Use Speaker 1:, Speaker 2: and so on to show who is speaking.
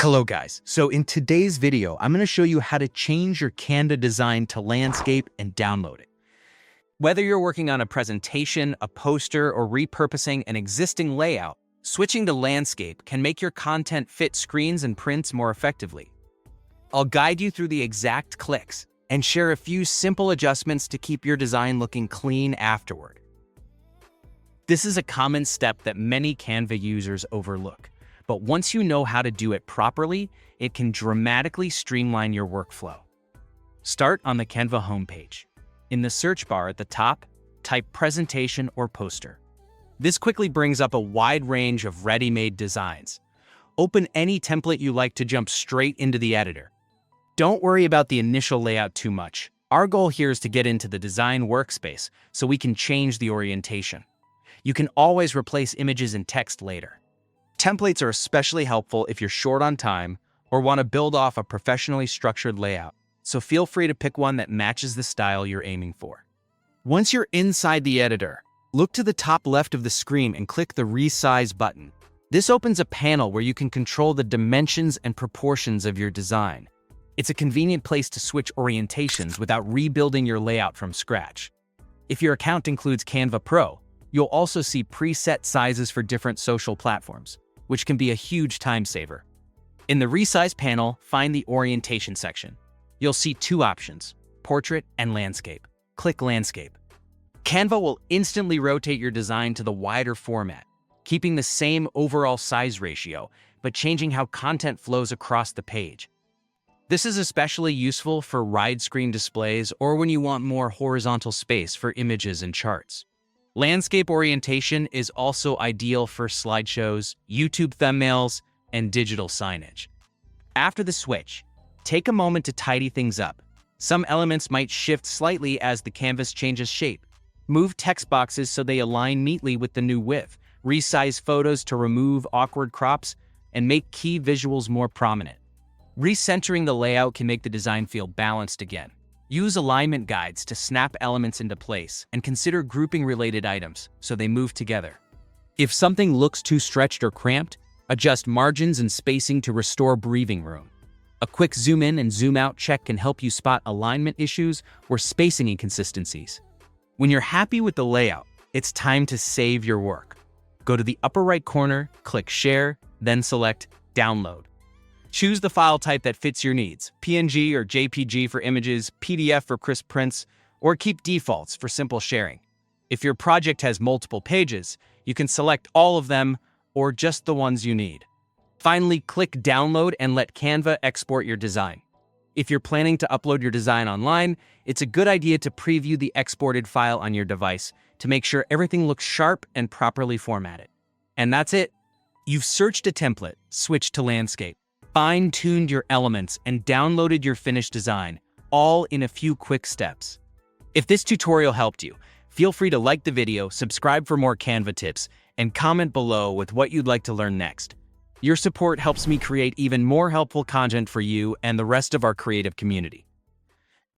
Speaker 1: Hello guys, so in today's video, I'm going to show you how to change your Canva design to landscape and download it. Whether you're working on a presentation, a poster, or repurposing an existing layout, switching to landscape can make your content fit screens and prints more effectively. I'll guide you through the exact clicks and share a few simple adjustments to keep your design looking clean afterward. This is a common step that many Canva users overlook. But once you know how to do it properly, it can dramatically streamline your workflow. Start on the Canva homepage. In the search bar at the top, type presentation or poster. This quickly brings up a wide range of ready-made designs. Open any template you like to jump straight into the editor. Don't worry about the initial layout too much. Our goal here is to get into the design workspace so we can change the orientation. You can always replace images and text later. Templates are especially helpful if you're short on time or want to build off a professionally structured layout, so feel free to pick one that matches the style you're aiming for. Once you're inside the editor, look to the top left of the screen and click the Resize button. This opens a panel where you can control the dimensions and proportions of your design. It's a convenient place to switch orientations without rebuilding your layout from scratch. If your account includes Canva Pro, you'll also see preset sizes for different social platforms, which can be a huge time saver. In the Resize panel, find the Orientation section. You'll see two options, Portrait and Landscape. Click Landscape. Canva will instantly rotate your design to the wider format, keeping the same overall size ratio, but changing how content flows across the page. This is especially useful for widescreen displays or when you want more horizontal space for images and charts. Landscape orientation is also ideal for slideshows, YouTube thumbnails, and digital signage. After the switch, take a moment to tidy things up. Some elements might shift slightly as the canvas changes shape. Move text boxes so they align neatly with the new width. Resize photos to remove awkward crops and make key visuals more prominent. Recentering the layout can make the design feel balanced again. Use alignment guides to snap elements into place and consider grouping related items so they move together. If something looks too stretched or cramped, adjust margins and spacing to restore breathing room. A quick zoom in and zoom out check can help you spot alignment issues or spacing inconsistencies. When you're happy with the layout, it's time to save your work. Go to the upper right corner, click Share, then select Download. Choose the file type that fits your needs, PNG or JPG for images, PDF for crisp prints, or keep defaults for simple sharing. If your project has multiple pages, you can select all of them or just the ones you need. Finally, click Download and let Canva export your design. If you're planning to upload your design online, it's a good idea to preview the exported file on your device to make sure everything looks sharp and properly formatted. And that's it. You've searched a template, switched to landscape, fine-tuned your elements, and downloaded your finished design, all in a few quick steps. If this tutorial helped you, feel free to like the video, subscribe for more Canva tips, and comment below with what you'd like to learn next. Your support helps me create even more helpful content for you and the rest of our creative community.